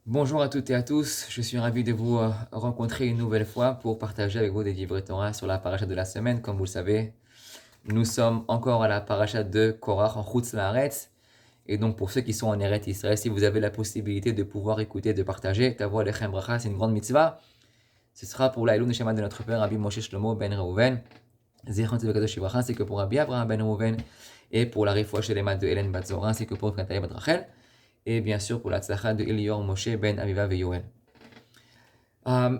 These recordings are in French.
Bonjour à toutes et à tous, je suis ravi de vous rencontrer une nouvelle fois pour partager avec vous des livrets Torah sur la paracha de la semaine. Comme vous le savez, nous sommes encore à la paracha de Korach en Chutz La'aretz. Et donc pour ceux qui sont en Eretz Israël, si vous avez la possibilité de pouvoir écouter, de partager, Tavo Alechem Bracha, c'est une grande mitzvah. Ce sera pour l'Aïlou Neshama de notre père, Rabbi Moshe Shlomo ben Reuven. Zichron Tzedek Kadosh Livracha, c'est que pour Rabbi Abraham ben Reuven. Et pour la Refoua Shelema de Hélène Batzora, c'est que pour Nathalie bat Rachel. Et bien sûr pour la tzlacha de Elior Moshe ben Aviva ve Yoel.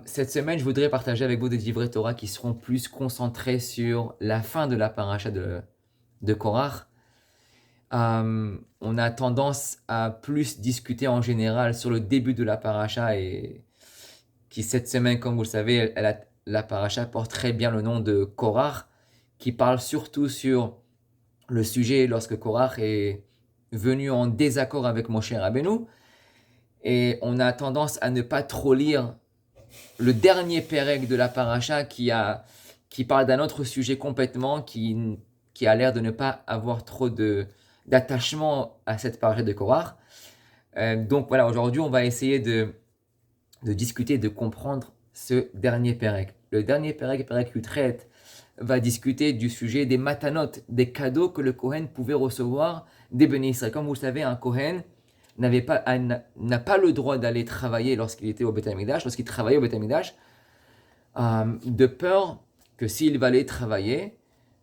Cette semaine, je voudrais partager avec vous des livrets Torah qui seront plus concentrés sur la fin de la paracha de Korach. On a tendance à plus discuter en général sur le début de la paracha et qui cette semaine, comme vous le savez, la paracha porte très bien le nom de Korach, qui parle surtout sur le sujet lorsque Korach est venu en désaccord avec Moshe Rabbeinu. Et on a tendance à ne pas trop lire le dernier pérec de la paracha qui parle d'un autre sujet complètement, qui a l'air de ne pas avoir trop d'attachement à cette paracha de Korach. Donc voilà, aujourd'hui, on va essayer de discuter, de comprendre ce dernier pérec. Le dernier pérec, Pérec Yutret, va discuter du sujet des matanot, des cadeaux que le Kohen pouvait recevoir des bénis Israël. Comme vous le savez, un Kohen n'a pas le droit d'aller travailler lorsqu'il était au Beth Amikdash, lorsqu'il travaillait au Beth Amikdash, de peur que s'il va aller travailler,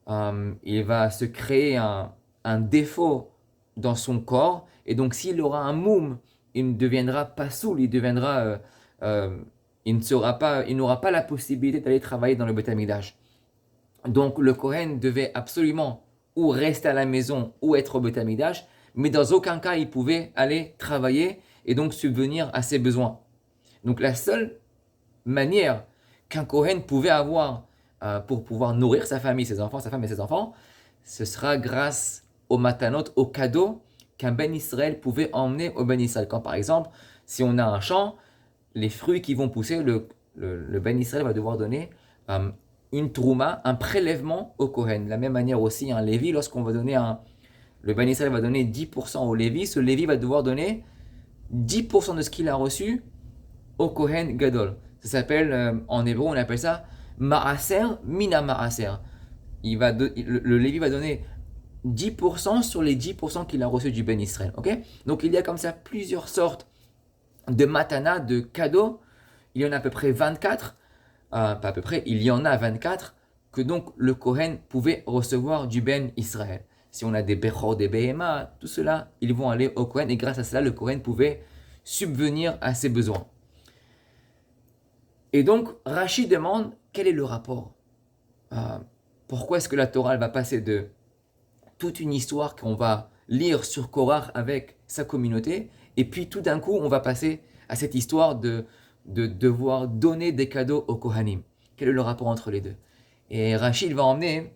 il va se créer un défaut dans son corps, et donc s'il aura un moum, il ne deviendra pas soul, il n'aura pas la possibilité d'aller travailler dans le Beth Amikdash. Donc le Kohen devait absolument ou rester à la maison ou être au Beth Amikdash, mais dans aucun cas il pouvait aller travailler et donc subvenir à ses besoins. Donc la seule manière qu'un Kohen pouvait avoir pour pouvoir nourrir sa famille, ses enfants, sa femme et ses enfants, ce sera grâce aux matanot, aux cadeaux qu'un Ben Israël pouvait emmener au Ben Israël. Quand par exemple, si on a un champ, les fruits qui vont pousser, le Ben Israël va devoir donner une trouma, un prélèvement au Kohen. De la même manière aussi, un Lévi, lorsqu'on va donner le Ben Israël va donner 10% au Lévi, ce Lévi va devoir donner 10% de ce qu'il a reçu au Kohen Gadol. Ça s'appelle, en hébreu, on appelle ça Maaser Mina Maaser. Le Lévi va donner 10% sur les 10% qu'il a reçu du Ben Israël. Okay, donc il y a comme ça plusieurs sortes de matana, de cadeaux. Il y en a à peu près 24, pas à peu près, il y en a 24 que donc le Kohen pouvait recevoir du Ben Israël. Si on a des Bechor, des Behema, tout cela, ils vont aller au Kohen et grâce à cela, le Kohen pouvait subvenir à ses besoins. Et donc, Rachid demande quel est le rapport. Pourquoi est-ce que la Torah elle va passer de toute une histoire qu'on va lire sur Korach avec sa communauté, et puis tout d'un coup, on va passer à cette histoire de devoir donner des cadeaux aux Kohanim. Quel est le rapport entre les deux? Et Rachid va emmener,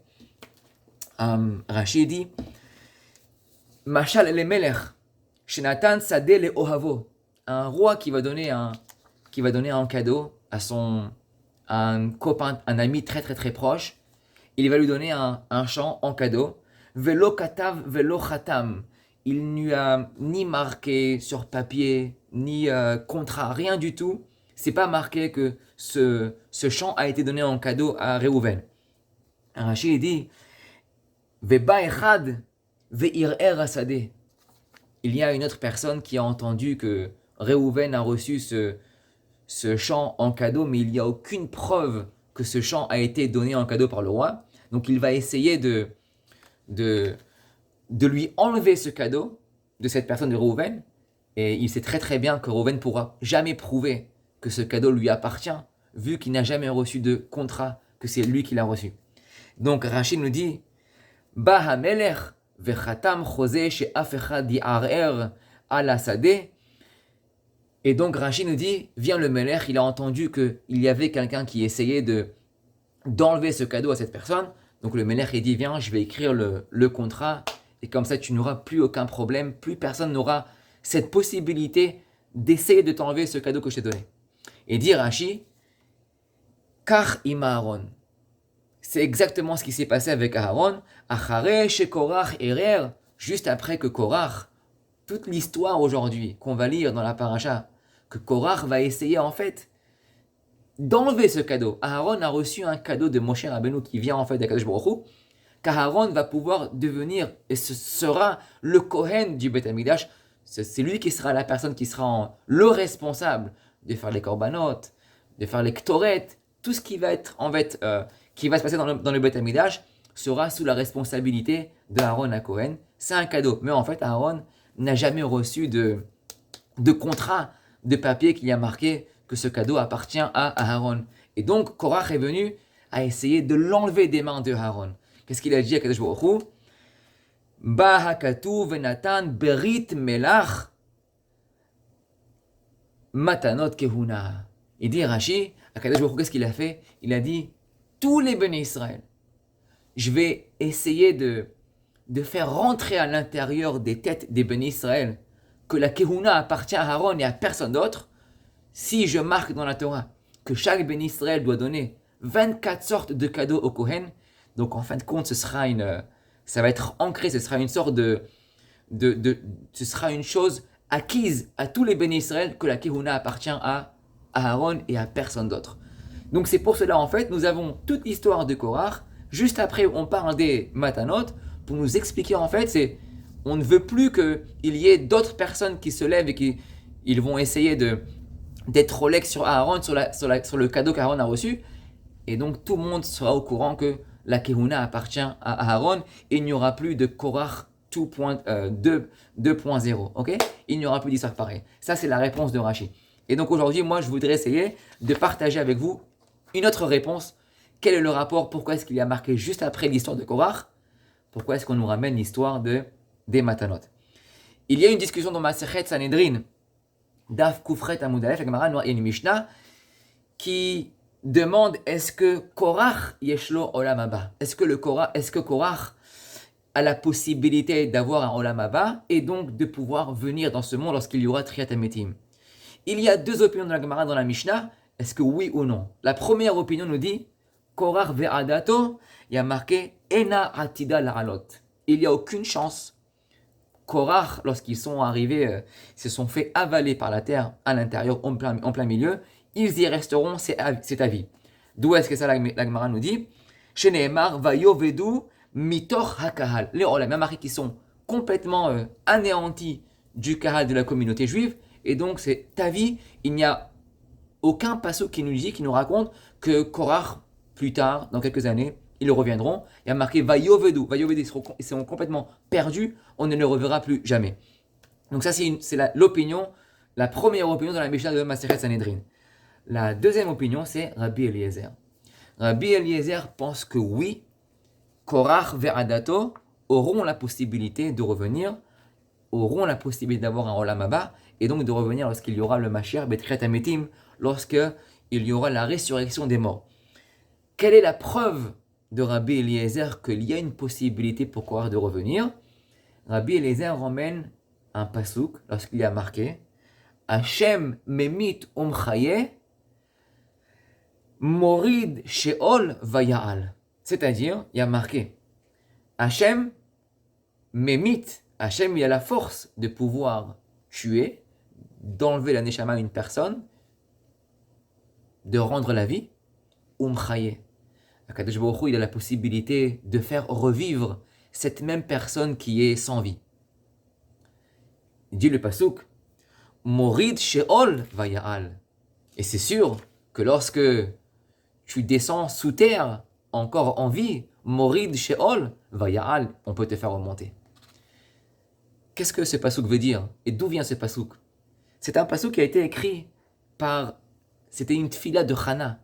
Rachid dit, Machal le Melech, Shenatan Sadeh le Ohavo, un roi qui va donner un cadeau à un copain, un ami très très très proche. Il va lui donner un champ en cadeau. Velo katav, velo khatam. Il n'y a ni marqué sur papier, ni contrat, rien du tout. C'est pas marqué que ce champ a été donné en cadeau à Reuven. Rachid dit, Veba echad, ve'ir'er asadeh. Il y a une autre personne qui a entendu que Reuven a reçu ce champ en cadeau, mais il n'y a aucune preuve que ce champ a été donné en cadeau par le roi. Donc il va essayer de, de lui enlever ce cadeau de cette personne de Reuven. Et il sait très très bien que Reuven ne pourra jamais prouver que ce cadeau lui appartient, vu qu'il n'a jamais reçu de contrat, que c'est lui qui l'a reçu. Donc Rachid nous dit, Ba hamelech vechatam choseh she'af echad yi'arer ala sadeh. Et donc Rachid nous dit, vient le Melech, il a entendu qu'il y avait quelqu'un qui essayait d'enlever ce cadeau à cette personne. Donc le Melech, il dit, viens, je vais écrire le contrat, et comme ça tu n'auras plus aucun problème, plus personne n'aura cette possibilité d'essayer de t'enlever ce cadeau que je t'ai donné. Et dit Rachid, Kach ima Aaron. C'est exactement ce qui s'est passé avec Aaron. Achare she Korach erer, juste après que Korach, toute l'histoire aujourd'hui qu'on va lire dans la paracha, que Korach va essayer en fait d'enlever ce cadeau. Aaron a reçu un cadeau de Moshe Rabbeinu qui vient en fait d'Akadosh Baruch Hu, car Aaron va pouvoir devenir, et ce sera le Kohen du Beth Amikdash. C'est lui qui sera la personne qui sera le responsable de faire les korbanot, de faire les ktoret, tout ce qui va être en fait, qui va se passer dans le Beth Amikdash sera sous la responsabilité de Aaron à Kohen. C'est un cadeau, mais en fait Aaron n'a jamais reçu de contrat, de papier qui a marqué que ce cadeau appartient à Aaron. Et donc Korach est venu à essayer de l'enlever des mains de Aaron. Qu'est-ce qu'il a dit à Kadosh Baruch Hu? Ba hakatuv venatan berit melach matanot kehuna. Il dit Rashi, à Kadosh Baruch Hu, qu'est-ce qu'il a fait? Il a dit, tous les bénis Israël, je vais essayer de faire rentrer à l'intérieur des têtes des bénis Israël que la kehuna appartient à Aaron et à personne d'autre. Si je marque dans la Torah que chaque béni Israël doit donner 24 sortes de cadeaux au Kohen, donc en fin de compte, ça va être ancré, ce sera une sorte ce sera une chose acquise à tous les bénis Israël que la Kehuna appartient à Aaron et à personne d'autre. Donc c'est pour cela en fait, nous avons toute l'histoire de Korach. Juste après, on parle des Matanot pour nous expliquer en fait, on ne veut plus qu'il y ait d'autres personnes qui se lèvent et ils vont essayer d'être Rolex sur Aaron, sur le cadeau qu'Aaron a reçu. Et donc tout le monde sera au courant que la Kehuna appartient à Aaron et il n'y aura plus de Korach 2.0, ok? Il n'y aura plus d'histoire pareille. Ça, c'est la réponse de Rashi. Et donc aujourd'hui, moi, je voudrais essayer de partager avec vous une autre réponse. Quel est le rapport? Pourquoi est-ce qu'il y a marqué juste après l'histoire de Korach? Pourquoi est-ce qu'on nous ramène l'histoire des Matanot? Il y a une discussion dans Masechet Sanhedrin, Daf Kufret Amud Aleph, la Gemara, il y a une Mishnah qui demande est-ce que Korach yeshlo olam haba? Est-ce que Korach a la possibilité d'avoir un olam haba et donc de pouvoir venir dans ce monde lorsqu'il y aura Triyat HaMetim? Il y a deux opinions de la Gemara dans la Mishnah. Est-ce que oui ou non? La première opinion nous dit Korach ve'adato, il y a marqué Ena atida la'alot. Il n'y a aucune chance. Korach, lorsqu'ils sont arrivés, se sont fait avaler par la terre à l'intérieur, en plein milieu. Ils y resteront, c'est à vie. D'où est-ce que ça la Gemara nous dit? Chez Nehemar, vayovedu mitoch hakahal. Les olam, marqué qui sont complètement anéantis du kahal de la communauté juive. Et donc, c'est ta vie. Il n'y a aucun passage qui nous raconte que Korach, plus tard, dans quelques années, ils reviendront. Il y a marqué vayovedu. Vayovedu, ils seront complètement perdus. On ne les reverra plus jamais. Donc ça, c'est l'opinion, la première opinion dans la Mishnah de Masechet Sanhedrin. La deuxième opinion, c'est Rabbi Eliezer. Rabbi Eliezer pense que oui, Korach ve'adato auront la possibilité de revenir, auront la possibilité d'avoir un olam haba, et donc de revenir lorsqu'il y aura le Mashiach B'Triyat HaMetim, lorsqu'il y aura la résurrection des morts. Quelle est la preuve de Rabbi Eliezer qu'il y a une possibilité pour Korach de revenir? Rabbi Eliezer ramène un pasouk lorsqu'il y a marqué Hashem memit umchaye morid sheol vaya'al. C'est-à-dire, il y a marqué Hashem memit. Hashem, il a la force de pouvoir tuer, d'enlever la neshama à une personne, de rendre la vie, umchaye. Akadosh Baruch Hu, il a la possibilité de faire revivre cette même personne qui est sans vie. Il dit le pasuk, morid sheol vaya'al. Et c'est sûr que lorsque tu descends sous terre, encore en vie, morid sheol vaya'al, on peut te faire remonter. Qu'est-ce que ce pasuk veut dire? Et d'où vient ce pasuk? C'est un pasuk qui a été écrit c'était une tfila de Chana.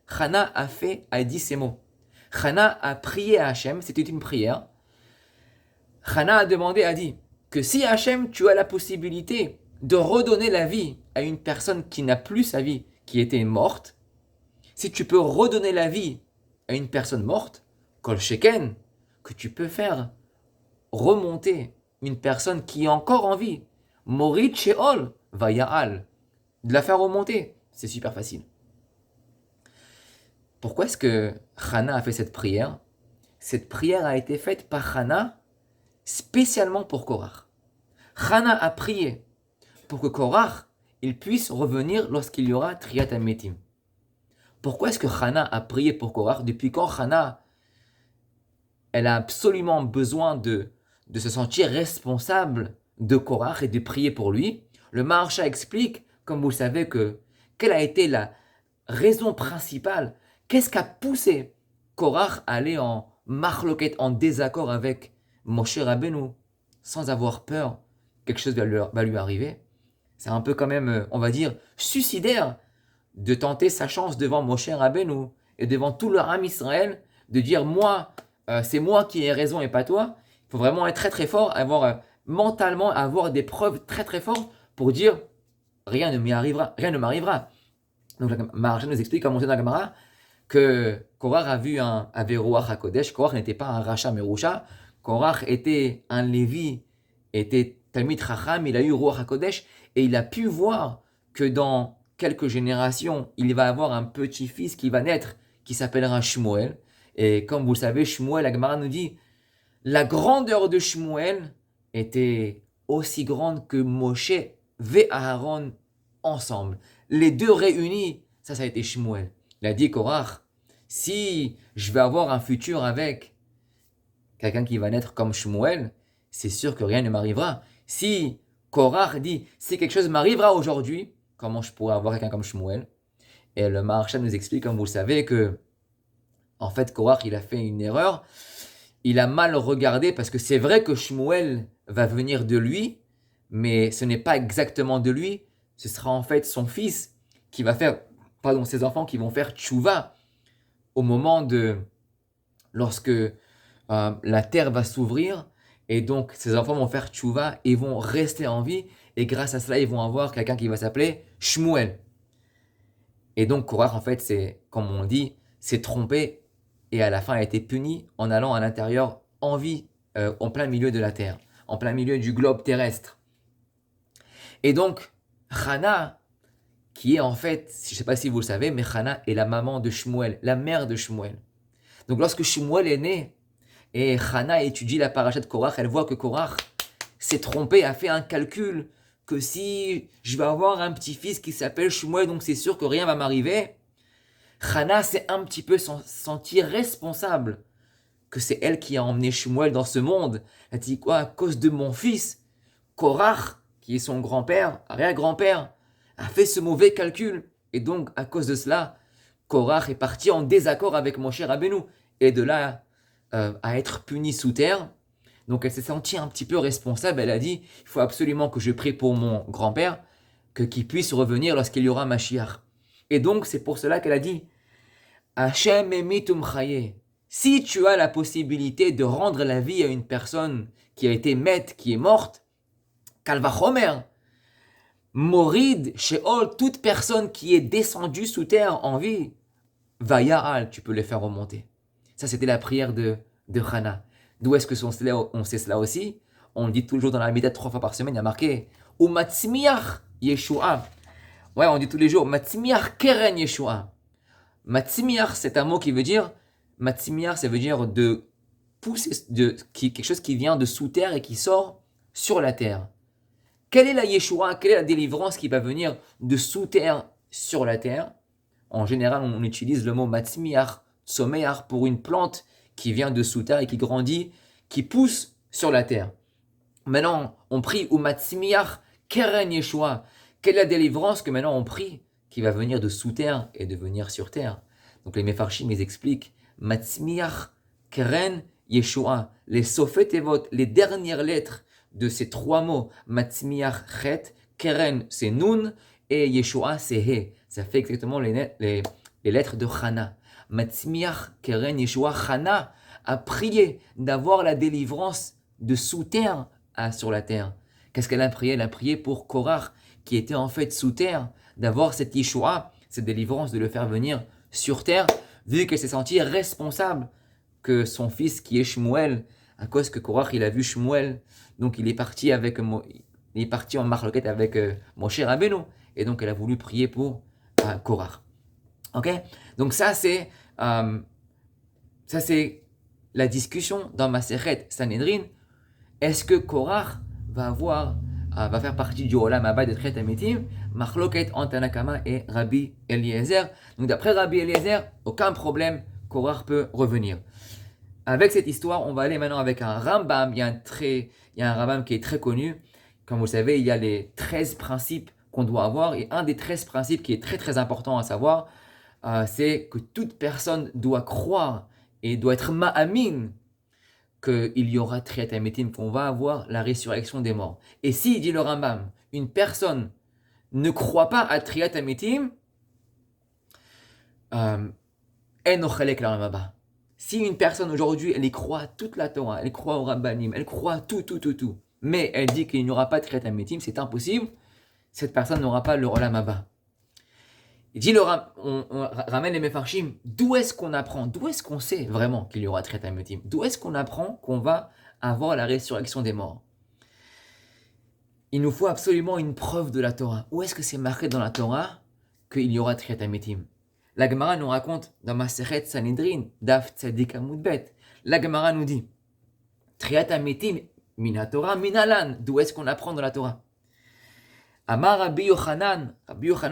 Chana a dit ces mots. Chana a prié à Hachem, c'était une prière. Chana a dit que si Hachem, tu as la possibilité de redonner la vie à une personne qui n'a plus sa vie, qui était morte, si tu peux redonner la vie à une personne morte, kol sheken, que tu peux faire remonter une personne qui est encore en vie, morid sheol vaya'al, de la faire remonter, c'est super facile. Pourquoi est-ce que Chana a fait cette prière? Cette prière a été faite par Chana spécialement pour Korach. Chana a prié pour que Korach il puisse revenir lorsqu'il y aura Triat HaMetim. Pourquoi est-ce que Hana a prié pour Korach? Depuis quand Hana, elle a absolument besoin de se sentir responsable de Korach et de prier pour lui? Le Maharsha explique, comme vous le savez, quelle a été la raison principale. Qu'est-ce qui a poussé Korach à aller en marloquette, en désaccord avec Moshe Rabbeinu, sans avoir peur que quelque chose va lui arriver? C'est un peu quand même, on va dire, suicidaire de tenter sa chance devant Moshe Rabbeinu et devant tout le Ham Israël, de dire moi, c'est moi qui ai raison et pas toi. Il faut vraiment être très très fort, mentalement avoir des preuves très très fortes pour dire rien ne m'arrivera. Donc la Maharsha nous explique, comme on sait dans la Gemara, que Korach avait Ruach HaKodesh. Korach n'était pas un Racha Merusha. Korach était un Lévi, était Talmid Chacham, il a eu Ruach HaKodesh, et il a pu voir que dans quelques générations, il va avoir un petit-fils qui va naître, qui s'appellera Shmuel. Et comme vous le savez, Shmuel, la Gemara nous dit, la grandeur de Shmuel était aussi grande que Moshe et Aaron ensemble. Les deux réunis, ça a été Shmuel. Il a dit, Korach, si je vais avoir un futur avec quelqu'un qui va naître comme Shmuel, c'est sûr que rien ne m'arrivera. Si Korach dit, si quelque chose m'arrivera aujourd'hui, comment je pourrais avoir quelqu'un comme Shmuel? Et le Maharsha nous explique, comme vous le savez, que en fait, Korach, il a fait une erreur. Il a mal regardé parce que c'est vrai que Shmuel va venir de lui, mais ce n'est pas exactement de lui. Ce sera en fait son fils qui va faire, ses enfants qui vont faire tchouva au moment lorsque la terre va s'ouvrir, et donc ses enfants vont faire tchouva et vont rester en vie, et grâce à cela, ils vont avoir quelqu'un qui va s'appeler Shmuel. Et donc Korach, en fait, comme on dit, s'est trompé, et à la fin a été puni en allant à l'intérieur en vie, en plein milieu de la terre, en plein milieu du globe terrestre. Et donc, Hana, qui est en fait, je ne sais pas si vous le savez, mais Hana est la maman de Shmuel, la mère de Shmuel. Donc lorsque Shmuel est né, et Hana étudie la paracha de Korach, elle voit que Korach s'est trompé, a fait un calcul, que si je vais avoir un petit-fils qui s'appelle Shmuel, donc c'est sûr que rien va m'arriver. Hana s'est un petit peu sentie responsable, que c'est elle qui a emmené Shmuel dans ce monde. Elle dit quoi? À cause de mon fils, Korach, qui est son grand-père, arrière-grand-père, a fait ce mauvais calcul. Et donc, à cause de cela, Korach est parti en désaccord avec Moshe Rabbeinu. Et de là à être puni sous terre. Donc, elle s'est sentie un petit peu responsable. Elle a dit, il faut absolument que je prie pour mon grand-père, qu'il puisse revenir lorsqu'il y aura Mashiach. Et donc, c'est pour cela qu'elle a dit, Hashem emitum chaye. Si tu as la possibilité de rendre la vie à une personne qui a été mette, qui est morte, Kalvachomer, Morid, Sheol, toute personne qui est descendue sous terre en vie, Vaya'al, tu peux les faire remonter. Ça, c'était la prière de Hana. D'où est-ce que on sait cela aussi? On le dit toujours dans la Midat 3 fois par semaine, il y a marqué Umatzmiach Yeshua. Ouais, on dit tous les jours Matzmiach Keren Yeshua. Matzmiach, c'est un mot qui veut dire, Matzmiach, ça veut dire de pousser, quelque chose qui vient de sous terre et qui sort sur la terre. Quelle est la Yeshua? Quelle est la délivrance qui va venir de sous terre sur la terre? En général, on utilise le mot Matzmiach, Tsomeach, pour une plante qui vient de sous terre et qui grandit, qui pousse sur la terre. Maintenant, on prie Umatzmiach Keren Yeshua. Quelle est la délivrance que maintenant on prie, qui va venir de sous terre et de venir sur terre? Donc les Mefarshim les expliquent. Matzmiach Keren Yeshua. Les Sofetevot, les dernières lettres de ces trois mots. Matzmiach Chet, Keren c'est Nun et Yeshua c'est He. Ça fait exactement les lettres de Hana. Matzmiach Keren Yeshua. Hana a prié d'avoir la délivrance de sous terre sur la terre. Qu'est-ce qu'elle a prié? Elle a prié pour Korach, qui était en fait sous terre, d'avoir cette Yeshua, cette délivrance, de le faire venir sur terre, vu qu'elle s'est sentie responsable que son fils, qui est Shmuel, à cause que Korach, il a vu Shmuel, donc il est parti en marloquette avec Moshe Rabbeinu, et donc elle a voulu prier pour Korach. Ok? Donc ça c'est la discussion dans Masechet Sanhedrin. Est-ce que Korach va avoir va faire partie du Olam Haba de Triat HaMetim, Machloket entre Tana Kama et Rabbi Eliezer. Donc d'après Rabbi Eliezer, aucun problème, Korach peut revenir. Avec cette histoire, on va aller maintenant avec un Rambam. Il y a un Rambam qui est très connu. Comme vous le savez, il y a les 13 principes qu'on doit avoir. Et un des 13 principes qui est très très important à savoir, c'est que toute personne doit croire et doit être ma'amin qu'il y aura Triat HaMetim, qu'on va avoir la résurrection des morts. Et si, dit le Rambam, une personne ne croit pas à Triat HaMetim, si une personne aujourd'hui, elle y croit toute la Torah, elle croit au Rabbanim, elle croit tout, mais elle dit qu'il n'y aura pas de Triat HaMetim, c'est impossible, cette personne n'aura pas le Olam Haba. Il dit, on ramène les Mefarshim, d'où est-ce qu'on apprend, d'où est-ce qu'on sait vraiment qu'il y aura Triat HaMetim, d'où est-ce qu'on apprend qu'on va avoir la résurrection des morts? Il nous faut absolument une preuve de la Torah. Où est-ce que c'est marqué dans la Torah qu'il y aura Triat HaMetim? La Gemara nous raconte dans Masechet Sanhedrin, Daf Tzadik Amud Bet, la Gemara nous dit, Triat HaMetim, mina Torah, minalan, d'où est-ce qu'on apprend dans la Torah? Amar Rabbi Yochanan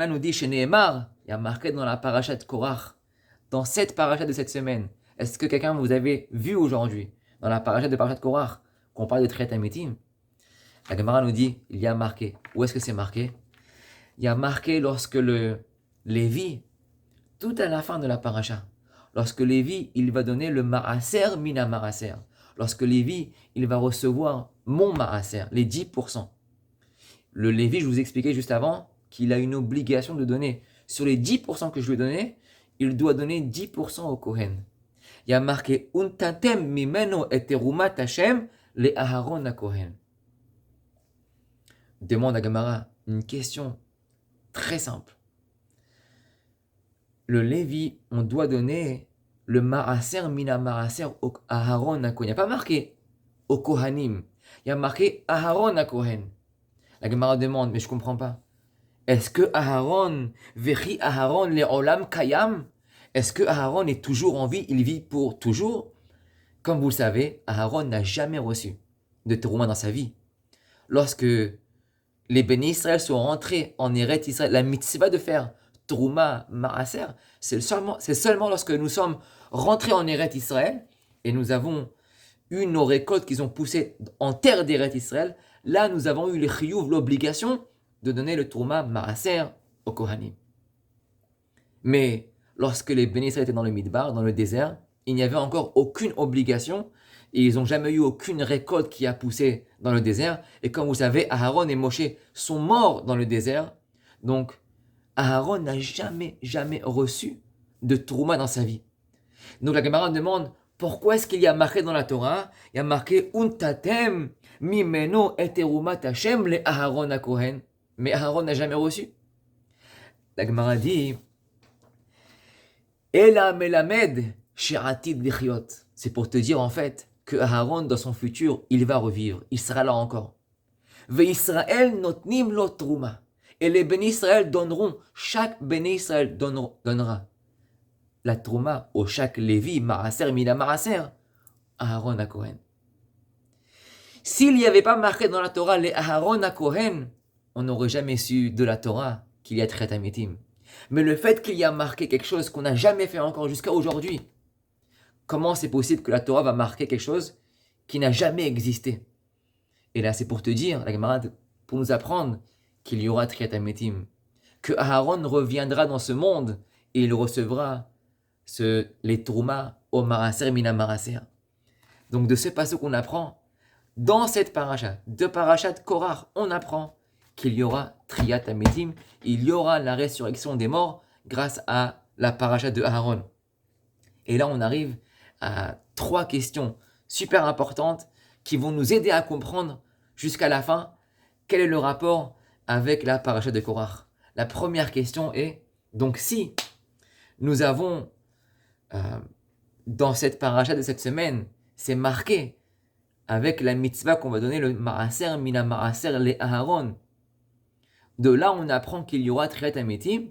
nous dit chez Nehemar, il y a marqué dans la paracha de Korach, dans cette paracha de cette semaine. Est-ce que quelqu'un vous avez vu aujourd'hui, dans la paracha de Korach, qu'on parle de Triat HaMetim? La Gemara nous dit, il y a marqué. Où est-ce que c'est marqué? Il y a marqué lorsque le Lévi, tout à la fin de la paracha, lorsque Lévi, il va donner le Maaser mina Maaser. Lorsque Lévi, il va recevoir mon Maaser, les 10%. Le Lévi, je vous expliquais juste avant qu'il a une obligation de donner. Sur les 10% que je lui ai donné, il doit donner 10% au Kohen. Il y a marqué Untatem mimeno et terumat Hashem le Aharon à Kohen. Demande à Gemara une question très simple. Le Lévi, on doit donner le Maaser mina Maaser au Aharon à Kohen. Il n'y a pas marqué au Kohanim. Il y a marqué Aharon à Kohen. La Gemara demande, mais je ne comprends pas. Est-ce que Aharon, Vechi Aharon, le Olam Kayam? Est-ce que Aharon est toujours en vie? Il vit pour toujours? Comme vous le savez, Aharon n'a jamais reçu de terouma dans sa vie. Lorsque les bénis Israël sont rentrés en Eretz Israël, la mitzvah de faire terouma maaser, c'est seulement lorsque nous sommes rentrés en Eretz Israël et nous avons eu nos récoltes qui ont poussé en terre d'Eretz Israël. Là, nous avons eu les chiyuv, l'obligation de donner le terouma maaser au Kohanim. Mais lorsque les bénis Israël étaient dans le Midbar, dans le désert, il n'y avait encore aucune obligation et ils n'ont jamais eu aucune récolte qui a poussé dans le désert. Et comme vous savez, Aaron et Moshe sont morts dans le désert. Donc, Aaron n'a jamais reçu de terouma dans sa vie. Donc la Gemara demande, pourquoi est-ce qu'il y a marqué dans la Torah, il y a marqué Untatem mimeno et terumat Hashem le Aharon à Kohen. Mais Aaron n'a jamais reçu. La Gemara dit, Ela melamed she'atid lichiot. C'est pour te dire en fait que Aaron dans son futur, il va revivre, il sera là encore. Ve'Israël notnim lo truma. Et les bénis Israël donneront, chaque béni Israël donnera la trouma au chaque Lévi, Maaser, Mina Maaser, Aaron à Kohen. S'il n'y avait pas marqué dans la Torah les Aaron à Kohen, on n'aurait jamais su de la Torah qu'il y a Triat HaMetim. Mais le fait qu'il y a marqué quelque chose qu'on n'a jamais fait encore jusqu'à aujourd'hui, comment c'est possible que la Torah va marquer quelque chose qui n'a jamais existé? Et là, c'est pour te dire, la Gemara, pour nous apprendre qu'il y aura Triat HaMetim, que Aaron reviendra dans ce monde et il recevra les Trouma au Maaser Mina Maaser. Donc de ce passage qu'on apprend, dans cette paracha, de parachat Korach, on apprend qu'il y aura Triat HaMetim, il y aura la résurrection des morts grâce à la paracha de Aaron. Et là, on arrive à 3 questions super importantes qui vont nous aider à comprendre jusqu'à la fin quel est le rapport avec la paracha de Korach. La première question est, donc si nous avons dans cette paracha de cette semaine, c'est marqué avec la mitzvah qu'on va donner le Maaser Mina Maaser le Aharon. De là, on apprend qu'il y aura Triat HaMetim.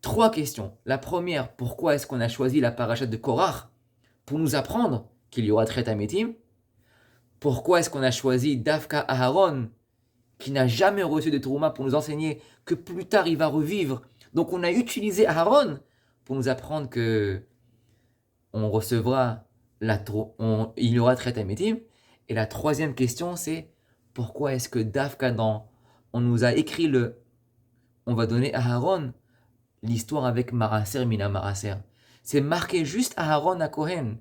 3 questions. La première, pourquoi est-ce qu'on a choisi la paracha de Korach pour nous apprendre qu'il y aura Triat HaMetim? Pourquoi est-ce qu'on a choisi Dafka Aharon qui n'a jamais reçu de Trouma pour nous enseigner que plus tard il va revivre. Donc on a utilisé Aaron pour nous apprendre que on recevra il y aura Tchiat HaMetim. Et la troisième question c'est pourquoi est-ce que Dafka on nous a écrit on va donner à Aaron l'histoire avec Maraser Mina Maraser. C'est marqué juste à Aaron à Kohen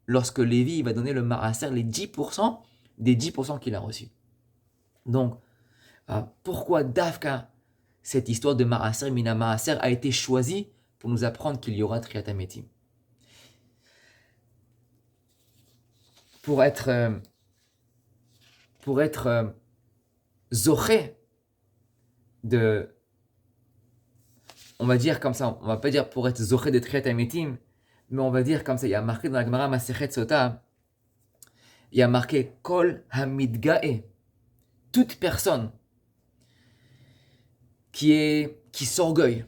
lorsque Lévi va donner le Maraser, les 10% des 10% qu'il a reçus. Donc, pourquoi Dafka, cette histoire de Maraser Mina Maraser a été choisie pour nous apprendre qu'il y aura Tchiat HaMetim. Pour être zoché on va dire comme ça, on va pas dire pour être zoché de Tchiat HaMetim, mais on va dire comme ça, il y a marqué dans la Gemara Masechet Sota, il y a marqué Kol Hamidgae, toute personne qui s'orgueille,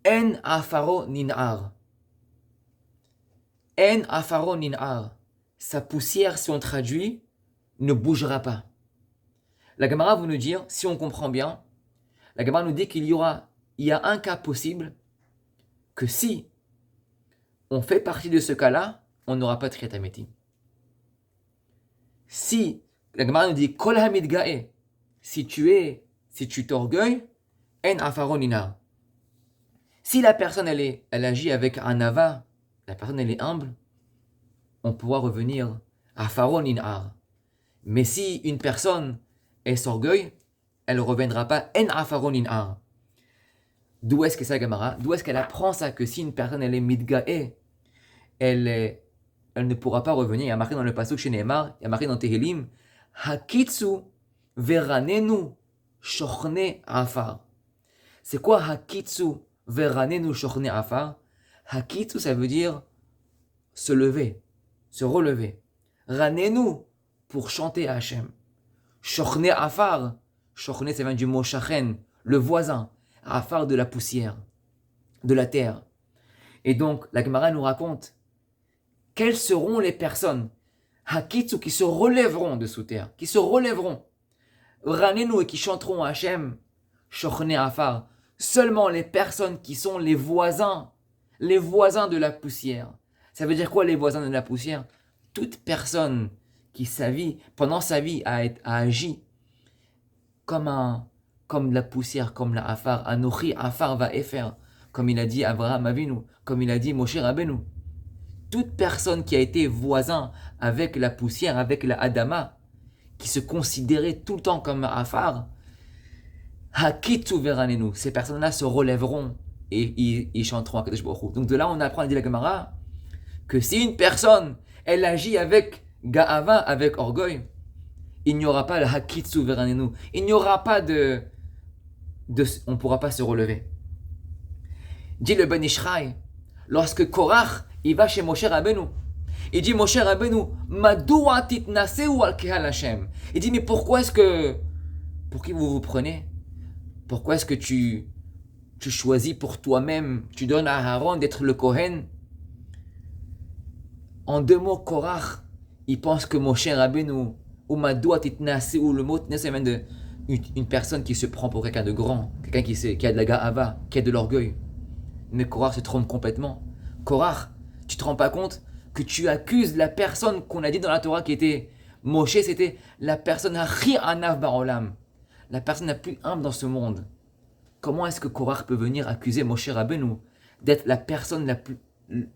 En Afaro Nin'ar, En Afaro Nin'ar, sa poussière, si on traduit, ne bougera pas. La Gemara va nous dire, si on comprend bien, la Gemara nous dit qu'il y a un cas possible que si on fait partie de ce cas-là, on n'aura pas de Tchiat HaMetim. Si la Gemara nous dit Kol Hamidgae, si tu t'orgueilles, En Afaro Nin'ar. Si la personne elle agit avec un ava, la personne elle est humble, on pourra revenir à Pharaon Nin'ar. Mais si une personne elle s'orgueille, elle ne reviendra pas En Pharaon Nin'ar. D'où est-ce que ça, Gemara? D'où est-ce qu'elle apprend ça que si une personne elle est midgae, elle ne pourra pas revenir? Il y a marqué dans le pasuk chez Nehemar, il y a marqué dans Tehilim, Hakitsu veranenu shochne afar. C'est quoi Hakitsu veranenu shochne afar? Hakitsu, ça veut dire se lever, se relever. Ranenu, pour chanter à Hachem. Shochne afar, shochne ça vient du mot shachen, le voisin. Afar de la poussière, de la terre. Et donc, la Gemara nous raconte quelles seront les personnes Hakitsu qui se relèveront de sous terre, qui se relèveront, Ranenu et qui chanteront à Hachem, Shochne Afar, seulement les personnes qui sont les voisins de la poussière. Ça veut dire quoi les voisins de la poussière? Toute personne qui pendant sa vie a agi comme la poussière, comme la Afar, Anochi Afar va Efer, comme il a dit Abraham Avinu, comme il a dit Moshe Rabbeinu. Toute personne qui a été voisin avec la poussière, avec la Adama, qui se considérait tout le temps comme Afar, Hakitsu veranenu, ces personnes-là se relèveront et ils chanteront à Kadosh Baruch Hu. Donc de là on apprend, dit la Gemara, que si une personne, elle agit avec Ga'ava, avec orgueil, il n'y aura pas le Hakitsu veranenu, il n'y aura pas on ne pourra pas se relever. Dit le Ben Ishraï, lorsque Korach, il va chez Moshe Rabbeinu, il dit Moshe Rabbeinu, Madoua titnaseu al kehal Hashem. Il dit mais pour qui vous vous prenez? Pourquoi est-ce que tu choisis pour toi-même, tu donnes à Aaron d'être le Kohen? En deux mots, Korach, il pense que Moshe Rabbeinu, ou Madoua titnaseu, ou le mot titnaseu vient de une personne qui se prend pour quelqu'un de grand, quelqu'un qui a de la ga'ava, qui a de l'orgueil. Mais Korach se trompe complètement. Korach, tu te rends pas compte que tu accuses la personne qu'on a dit dans la Torah qui était Moshe, c'était la personne Hachi Anav Barolam, la personne la plus humble dans ce monde. Comment est-ce que Korach peut venir accuser Moshe Rabbeinu d'être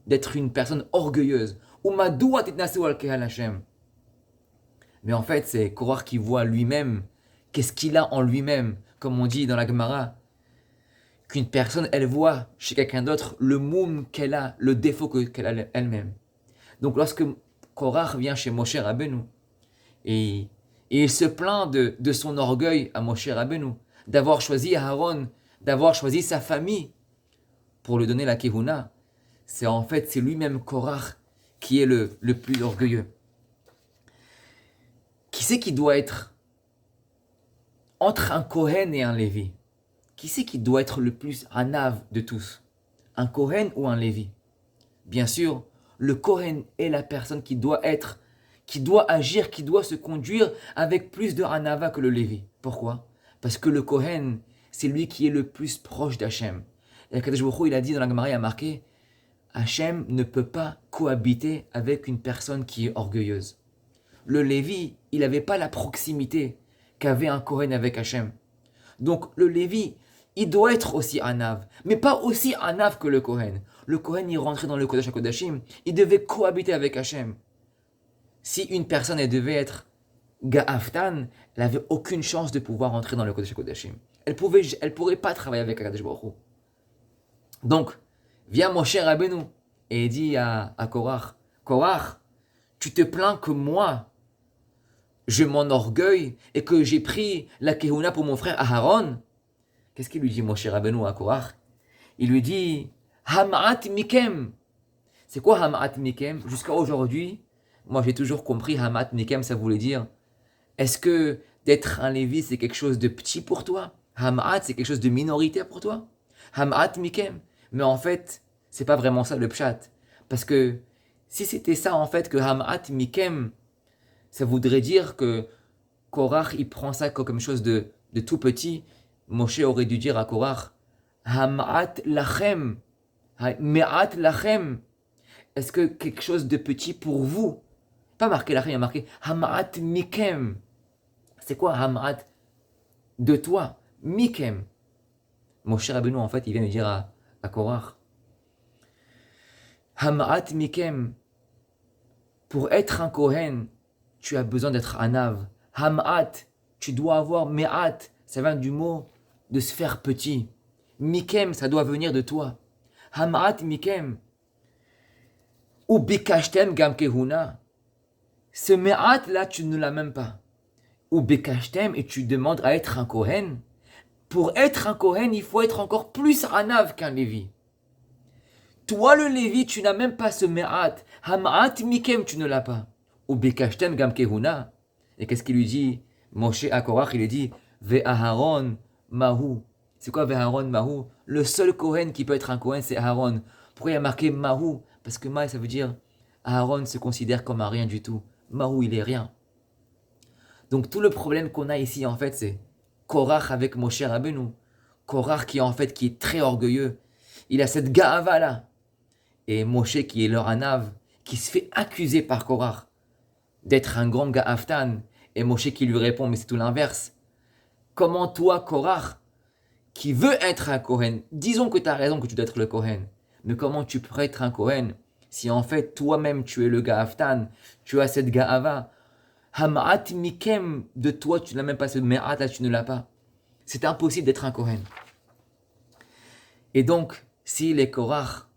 d'être une personne orgueilleuse? Umadoua titnaseu al kehal Hashem. Mais en fait, c'est Korach qui voit lui-même. Qu'est-ce qu'il a en lui-même? Comme on dit dans la Gemara, qu'une personne, elle voit chez quelqu'un d'autre le moum qu'elle a, le défaut qu'elle a elle-même. Donc lorsque Korach vient chez Moshe Rabbeinu, et il se plaint de son orgueil à Moshe Rabbeinu, d'avoir choisi Aaron, d'avoir choisi sa famille pour lui donner la kehuna, c'est lui-même Korach qui est le plus orgueilleux. Qui c'est qui doit être entre un Kohen et un Lévi? Qui c'est qui doit être le plus anav de tous? Un Kohen ou un Lévi? Bien sûr, le Kohen est la personne qui qui doit agir, qui doit se conduire avec plus de anava que le Lévi. Pourquoi? Parce que le Kohen, c'est lui qui est le plus proche d'Hachem. Et Akadosh Baruch Hu, il a dit dans la Gemara, il a marqué, Hachem ne peut pas cohabiter avec une personne qui est orgueilleuse. Le Lévi, il n'avait pas la proximité qu'avait un Kohen avec Hachem. Donc le Lévi, il doit être aussi Anav, mais pas aussi Anav que le Kohen. Le Kohen, il rentrait dans le Kodesh HaKodashim, il devait cohabiter avec Hachem. Si une personne, elle devait être Ga'aftan, elle n'avait aucune chance de pouvoir rentrer dans le Kodesh HaKodashim. Elle pourrait pas travailler avec Akadosh Baruch Hu. Donc, vient Moshe Rabbeinu et il dit à Korach, Korach, tu te plains que moi, je m'enorgueille et que j'ai pris la Kehuna pour mon frère Aharon. Qu'est-ce qu'il lui dit Moshe Rabbeinu à Korach? Il lui dit, Hama'at Mikem. C'est quoi Hama'at Mikem? Jusqu'à aujourd'hui, moi j'ai toujours compris Hama'at Mikem, ça voulait dire, est-ce que d'être un Lévi c'est quelque chose de petit pour toi? Hama'at c'est quelque chose de minoritaire pour toi? Hama'at Mikem. Mais en fait, c'est pas vraiment ça le pshat. Parce que si c'était ça en fait que Hama'at Mikem, ça voudrait dire que Korach il prend ça comme chose de tout petit. Moshe aurait dû dire à Korach, Hama'at Lachem, Me'at Lachem. Est-ce que quelque chose de petit pour vous? Pas marqué Lachem, il y a marqué Hama'at Mikem. C'est quoi Hama'at de toi? Mikem. Moshe Rabbeinu en fait il vient de dire à Korach, Hama'at Mikem, pour être un Kohen, tu as besoin d'être Anav. Hama'at, tu dois avoir Me'at, ça vient du mot de se faire petit. Mikem, ça doit venir de toi. Hama'at Mikem. Ou Bekashtem Gam Kehuna. Ce Me'at là, tu ne l'as même pas. Ou Bekashtem et tu demandes à être un Kohen. Pour être un Kohen, il faut être encore plus Anav qu'un Lévi. Toi, le Lévi, tu n'as même pas ce Me'at. Hama'at Mikem, tu ne l'as pas. Ou Bekashtem Gam Kehuna. Et qu'est-ce qu'il lui dit? Moshe à Korach, il lui dit Ve'aharon Mahu. C'est quoi Ve'aharon Mahu? Le seul Kohen qui peut être un Kohen, c'est Aaron. Pourquoi il y a marqué Mahu? Parce que Ma, ça veut dire Aaron se considère comme un rien du tout. Mahu, il est rien. Donc tout le problème qu'on a ici, en fait, c'est Korach avec Moshe Rabbeinu. Korach qui est très orgueilleux. Il a cette ga'ava là. Et Moshe qui est leur anav, qui se fait accuser par Korach d'être un grand ga'aftan. Et Moshe qui lui répond, mais c'est tout l'inverse. Comment toi, Korach, qui veut être un Kohen, disons que tu as raison que tu dois être le Kohen, mais comment tu peux être un Kohen si en fait toi-même tu es le ga'aftan, tu as cette ga'ava? Hama'at Mikem, de toi tu n'as même pas ce me'at là, tu ne l'as pas. C'est impossible d'être un Kohen. Et donc, si Korach,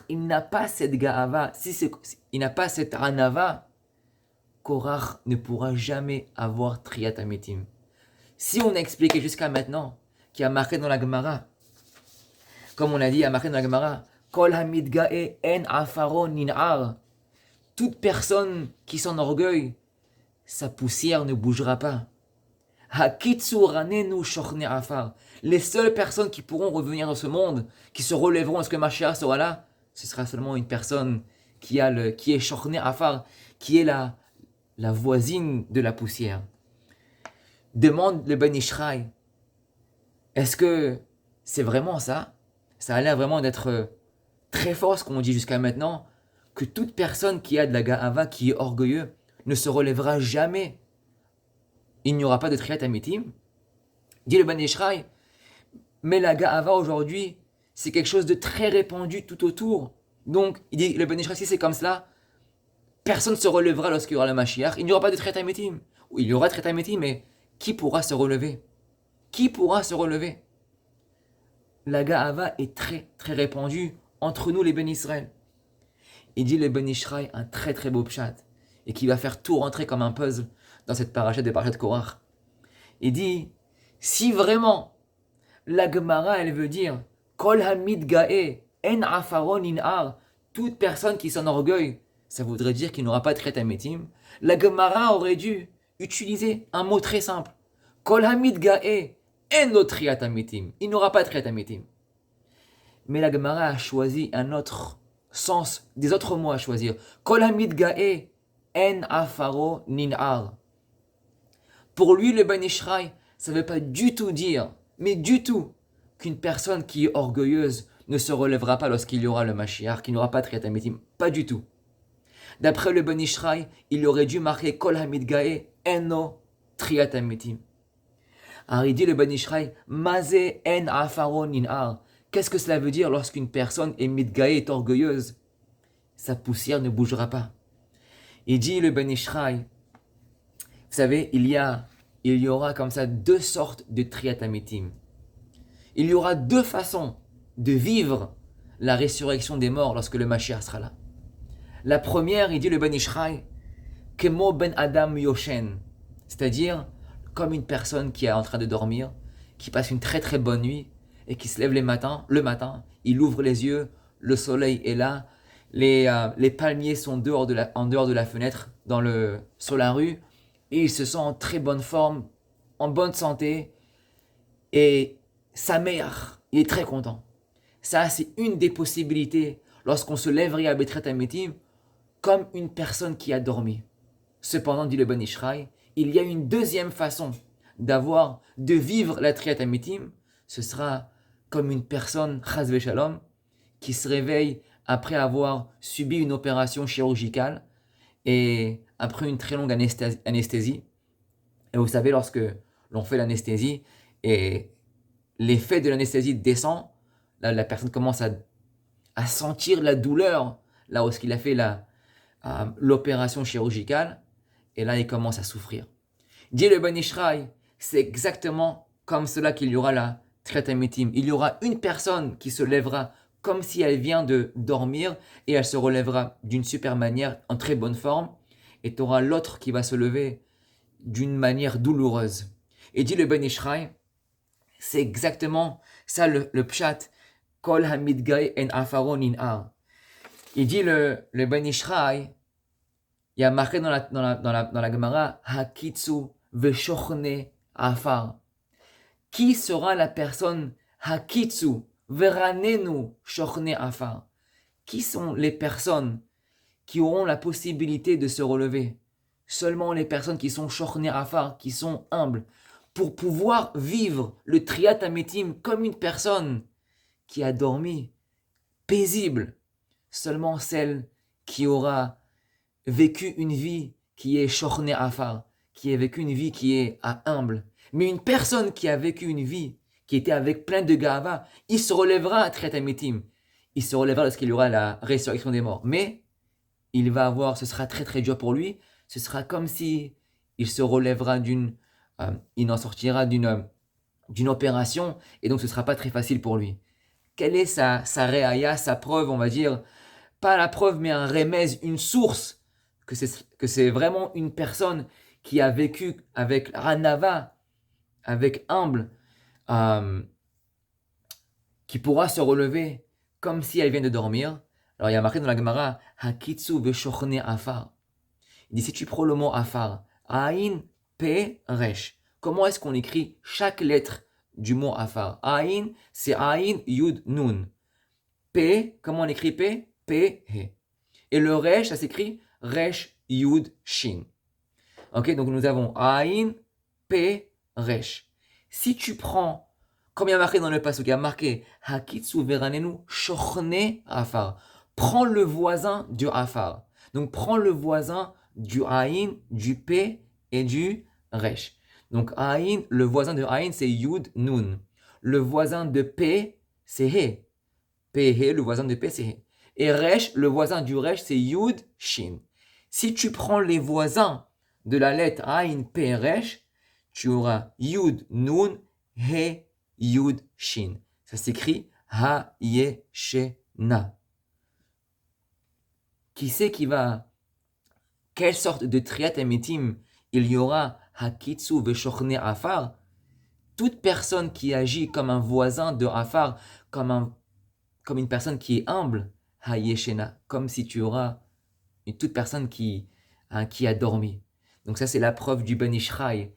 il n'a pas cette ga'ava, il n'a pas cette anava, Korach ne pourra jamais avoir Triyat Ametim. Si on a expliqué jusqu'à maintenant, qu'il y a marqué dans la Gemara, comme on a dit, il y a marqué dans la Gemara, Kol hamid ga'e en afaron nin'ar. Toute personne qui s'enorgueille, sa poussière ne bougera pas. Hakitsuranenu shochne afar. Les seules personnes qui pourront revenir dans ce monde, qui se relèveront, est-ce que Mashiach sera là? Ce sera seulement une personne qui est shochne afar, qui est la voisine de la poussière. Demande le Ben Ishraï, est-ce que c'est vraiment ça? Ça a l'air vraiment d'être très fort ce qu'on dit jusqu'à maintenant, que toute personne qui a de la ga'ava, qui est orgueilleux, ne se relèvera jamais. Il n'y aura pas de Triyat Ametim. Dit le Ben Ishraï, mais la ga'ava aujourd'hui, c'est quelque chose de très répandu tout autour. Donc, il dit, le Ben Ishraï, si c'est comme cela, personne ne se relèvera lorsqu'il y aura le Mashiach. Il n'y aura pas de Triyat Ametim. Il y aura Triyat Ametim, mais qui pourra se relever? Qui pourra se relever? La ga'ava est très très répandue entre nous les Ben Israël. Il dit le Ben Ishraï un très très beau pshat et qui va faire tout rentrer comme un puzzle dans cette parachat de Parashat Korach. Il dit, si vraiment la Gemara elle veut dire Kol hamid ga'e en afaron in'ar, toute personne qui s'enorgueille, ça voudrait dire qu'il n'aura pas de Triyat Ametim. La Gemara aurait dû utiliser un mot très simple. Kol hamid ga'e en lo Triyat Ametim. Il n'aura pas de Triyat Ametim. Mais la Gemara a choisi un autre sens, des autres mots à choisir. Kol hamid ga'e En afaro nin'ar. Pour lui, le Ben Ishraï, ça ne veut pas du tout dire, mais du tout, qu'une personne qui est orgueilleuse ne se relèvera pas lorsqu'il y aura le Mashiach, qu'il n'y aura pas de Triat Amitim. Pas du tout. D'après le Ben Ishraï, il aurait dû marquer Kol Hamid Gae Eno Triat Amitim. Alors il dit le Ben Ishraï, Mazé En Afaro Nin'ar. Qu'est-ce que cela veut dire lorsqu'une personne est Midgae, est orgueilleuse? Sa poussière ne bougera pas. Il dit le Ben Ishraï, vous savez, il y aura comme ça deux sortes de Triat Amitim. Il y aura deux façons de vivre la résurrection des morts lorsque le Mashiach sera là. La première, il dit le Ben Ishraï, Kemo Ben Adam Yoshen, c'est-à-dire comme une personne qui est en train de dormir, qui passe une très très bonne nuit et qui se lève le matin, il ouvre les yeux, le soleil est là, les palmiers sont en dehors de la fenêtre, sur la rue, et il se sent en très bonne forme, en bonne santé, et sa mère, il est très content. Ça, c'est une des possibilités lorsqu'on se lèverait à Betret Amitim comme une personne qui a dormi. Cependant, dit le Ben Ishraï, il y a une deuxième façon de vivre la Triat Amitim, ce sera comme une personne, Chas Veshalom, qui se réveille après avoir subi une opération chirurgicale et après une très longue anesthésie. Et vous savez, lorsque l'on fait l'anesthésie et l'effet de l'anesthésie descend, là, la personne commence à sentir la douleur là où il a fait l'opération chirurgicale, et là il commence à souffrir. Dit le Ben Ishraï, c'est exactement comme cela qu'il y aura la Triat Amitim. Il y aura une personne qui se lèvera comme si elle vient de dormir et elle se relèvera d'une super manière, en très bonne forme, et tu auras l'autre qui va se lever d'une manière douloureuse. Et dit le Ben Ishraï, c'est exactement ça le pshat, Kol Hamid Gae en Afaro Nin'ar. Il dit le Ben Ishraï, il y a marqué dans la Gemara, Hakitsu Veshochne Afar. Qui sera la personne Hakitsu Veranenu Shochne Afar? Qui sont les personnes qui auront la possibilité de se relever? Seulement les personnes qui sont Shochne Afar, qui sont humbles, pour pouvoir vivre le Triat Amitim comme une personne qui a dormi, paisible. Seulement celle qui aura vécu une vie qui est Shochne Afar, qui a vécu une vie qui est humble. Mais une personne qui a vécu une vie qui était avec plein de gava, il se relèvera à Triat Amitim. Il se relèvera lorsqu'il y aura la résurrection des morts. Mais ce sera très très dur pour lui. Ce sera comme si il se relèvera il en sortira d'une opération, et donc ce sera pas très facile pour lui. Quelle est sa réaya, sa preuve, on va dire, pas la preuve, mais un remèze, une source, que c'est vraiment une personne qui a vécu avec Ranava, avec humble, qui pourra se relever comme si elle vient de dormir. Alors il y a marqué dans la Gemara, Hakitsu veshochne afar. Il dit, si tu prends le mot afar, Aïn, P, Resh. Comment est-ce qu'on écrit chaque lettre du mot afar? Aïn, c'est Aïn, Yud, Nun. P, comment on écrit P? P, He. Et le Resh, ça s'écrit Resh, Yud, Shin. Ok, donc nous avons Aïn, P, Resh. Si tu prends, comme il y a marqué dans le passage, il y a marqué Hakitsu veranenu shochne afar. Prends le voisin du afar. Donc prends le voisin du Aïn, du P et du Resh. Donc Aïn, le voisin de Aïn, c'est Yud, Nun. Le voisin de P, c'est He. P, He, le voisin de P, c'est He. Et Resh, le voisin du Resh, c'est Yud, Shin. Si tu prends les voisins de la lettre Aïn, P, Resh, tu auras Yud, Nun, He, Yud, Shin. Ça s'écrit Ha, Ye, She, Na. Qui c'est qui va... Quelle sorte de Triat Amitim il y aura Hakitsu veshochne afar? Toute personne qui agit comme un voisin de afar, comme une personne qui est humble, Ha, Ye, She, Na. Comme si tu auras toute personne qui a dormi. Donc ça c'est la preuve du Ben Ishraï,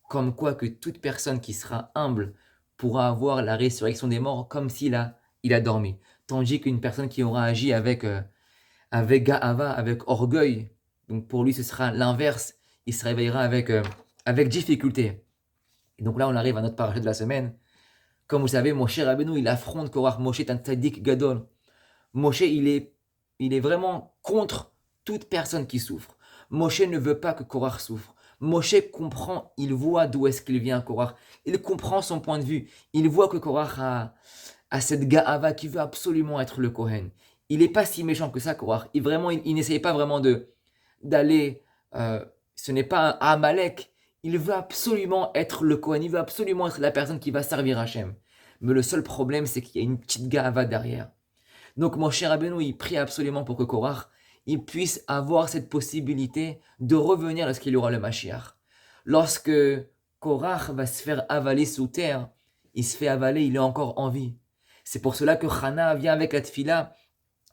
comme quoi que toute personne qui sera humble pourra avoir la résurrection des morts comme s'il a dormi. Tandis qu'une personne qui aura agi avec Ga'ava, avec orgueil, Donc pour lui, ce sera l'inverse. Il se réveillera avec difficulté. Et donc là, on arrive à notre paracha de la semaine. Comme vous savez, Moshe Rabbeinu, il affronte Korach. Moshe est un tzaddik gadol. Moshe, il est vraiment contre toute personne qui souffre. Moshe ne veut pas que Korach souffre. Moshe comprend, il voit d'où est-ce qu'il vient, Korach. Il comprend son point de vue. Il voit que Korach a cette ga'ava qui veut absolument être le Kohen. Il n'est pas si méchant que ça, Korach. Il n'essaye pas vraiment d'aller... ce n'est pas un Amalek. Il veut absolument être le Kohen. Il veut absolument être la personne qui va servir Hachem. Mais le seul problème, c'est qu'il y a une petite ga'ava derrière. Donc Moshe Rabbeinu, il prie absolument pour que Korach il puisse avoir cette possibilité de revenir lorsqu'il y aura le Mashiach. Lorsque Korach va se faire avaler sous terre, il se fait avaler, il est encore en vie. C'est pour cela que Chana vient avec la tfila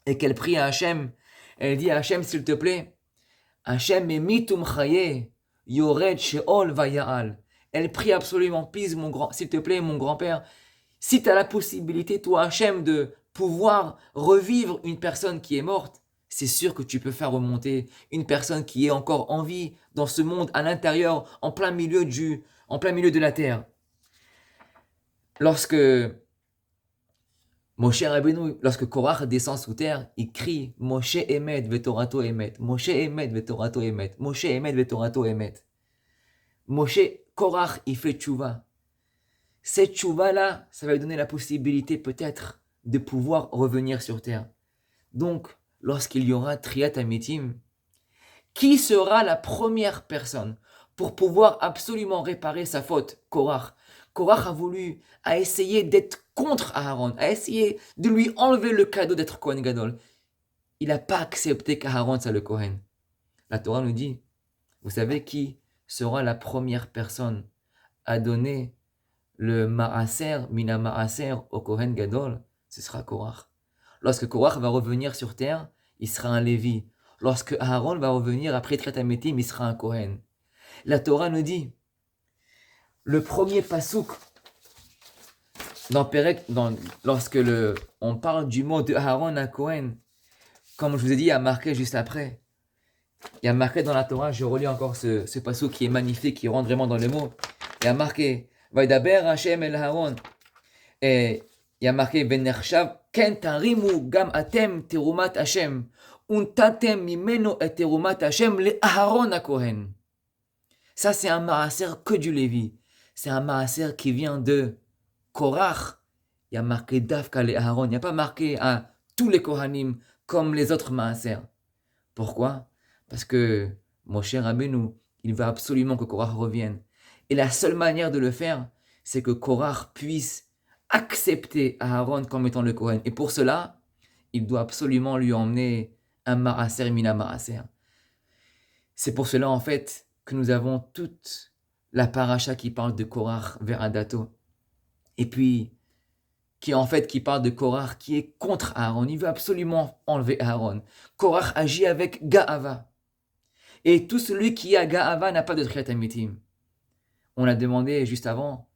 et qu'elle prie à Hachem. Elle dit à Hachem, s'il te plaît, Hachem emitum chaye, yored sheol vaya'al. Elle prie absolument, s'il te plaît, mon grand-père, si tu as la possibilité, toi Hachem, de pouvoir revivre une personne qui est morte, c'est sûr que tu peux faire remonter une personne qui est encore en vie dans ce monde, à l'intérieur, en plein milieu de la terre. Lorsque lorsque Korach descend sous terre, il crie Moshe Emet vetorato Emet, Moshe Emet vetorato Emet, Moshe Emet vetorato Emet. Korach, il fait tchouva. Cette tchouva-là, ça va lui donner la possibilité peut-être de pouvoir revenir sur terre. Donc, lorsqu'il y aura Triat Amitim, qui sera la première personne pour pouvoir absolument réparer sa faute? Korach. Korach a essayé d'être contre Aaron, a essayé de lui enlever le cadeau d'être Kohen Gadol. Il n'a pas accepté qu'Aaron soit le Kohen. La Torah nous dit, vous savez qui sera la première personne à donner le Maaser, Mina Maaser au Kohen Gadol? Ce sera Korach. Lorsque Korach va revenir sur terre, il sera un Lévi. Lorsque Aaron va revenir après Triat Amitim, il sera un Kohen. La Torah nous dit, le premier pasouk dans Perek, lorsque on parle du mot de Aaron à Kohen, comme je vous ai dit, il y a marqué juste après. Il y a marqué dans la Torah, je relis encore ce pasouk qui est magnifique, qui rentre vraiment dans les mots. Il y a marqué, Vaidaber Hashem el Aaron. Et il y a marqué, Venershav, Ken tarimu gam atem terumat Hashem. Untatem mimeno et terumat Hashem le Aaron à Kohen. Ça, c'est un maaser que du Lévi. C'est un maaser qui vient de Korach. Il y a marqué Dafka le Aaron. Il n'y a pas marqué à tous les Kohanim comme les autres maaser. Pourquoi? Parce que Moshe Rabbeinu, il veut absolument que Korach revienne. Et la seule manière de le faire, c'est que Korach puisse accepter Aaron comme étant le Kohen. Et pour cela, il doit absolument lui emmener un maaser mina maaser. C'est pour cela, en fait, que nous avons toute la paracha qui parle de Korach vers Adato. Et puis, qui parle de Korach, qui est contre Aaron. Il veut absolument enlever Aaron. Korach agit avec Ga'ava. Et tout celui qui a Ga'ava n'a pas de Triat Amitim. On a demandé juste avant,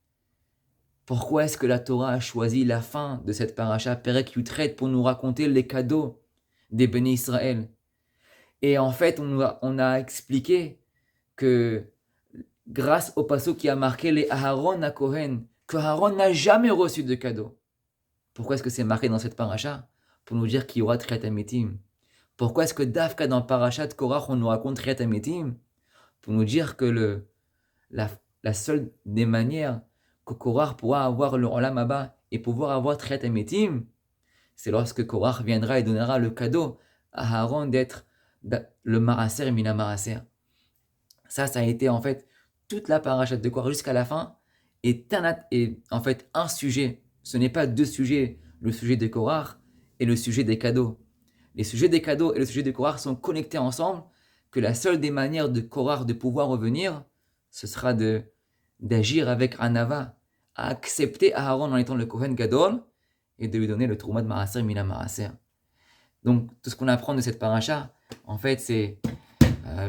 pourquoi est-ce que la Torah a choisi la fin de cette paracha, Perek Yutret, pour nous raconter les cadeaux des bénis Israël. Et en fait, on a expliqué que grâce au passage qui a marqué les Aaron à Kohen, que Aaron n'a jamais reçu de cadeau. Pourquoi est-ce que c'est marqué dans cette paracha? Pour nous dire qu'il y aura Triat Amitim. Pourquoi est-ce que Dafka dans paracha de Korach, on nous raconte Triat Amitim? Pour nous dire que la seule des manières que Korach pourra avoir le Olam Haba et pouvoir avoir Triat Amitim, c'est lorsque Korach viendra et donnera le cadeau à Aaron d'être le Maaser Mina Maaser. Ça a été en fait toute la paracha de Korach jusqu'à la fin est en fait un sujet. Ce n'est pas deux sujets, le sujet de Korach et le sujet des cadeaux. Les sujets des cadeaux et le sujet de Korach sont connectés ensemble, que la seule des manières de Korach de pouvoir revenir, ce sera d'agir avec Anava, à accepter Aaron en étant le Kohen Gadol et de lui donner le Trouma de Maaser Mina Maaser. Donc tout ce qu'on apprend de cette paracha, en fait, c'est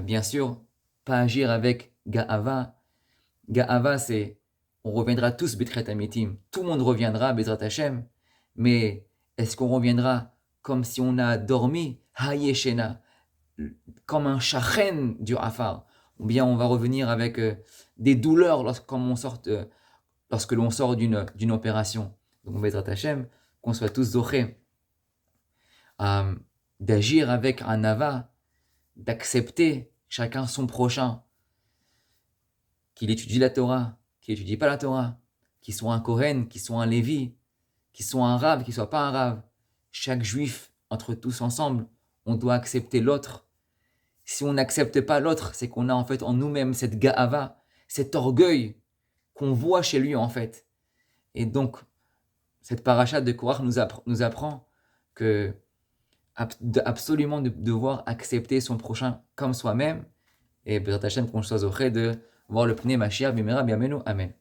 bien sûr pas agir avec Ga'ava. Ga'ava, c'est on reviendra tous B'Triat Amitim. Tout le monde reviendra B'Ezrat Hashem. Mais est-ce qu'on reviendra comme si on a dormi Hayeshena, comme un shachen du afar. Ou bien on va revenir avec des douleurs lorsque l'on sort d'une opération. Donc, Bezrat Hashem, qu'on soit tous zochés d'agir avec un ava, d'accepter chacun son prochain, qu'il étudie la Torah, qu'il étudie pas la Torah, qu'il soit un Kohen, qu'il soit un Lévi, qu'il soit un Rav, qu'il soit pas un Rav. Chaque juif, entre tous ensemble, on doit accepter l'autre. Si on n'accepte pas l'autre, c'est qu'on a en fait en nous-mêmes cette ga'ava, cet orgueil qu'on voit chez lui en fait. Et donc, cette paracha de Korach nous apprend que absolument de devoir accepter son prochain comme soi-même. Et Bezrat Hashem, qu'on soit zoché de voir le Pnei Mashiach Bimera Biamenu. Amen.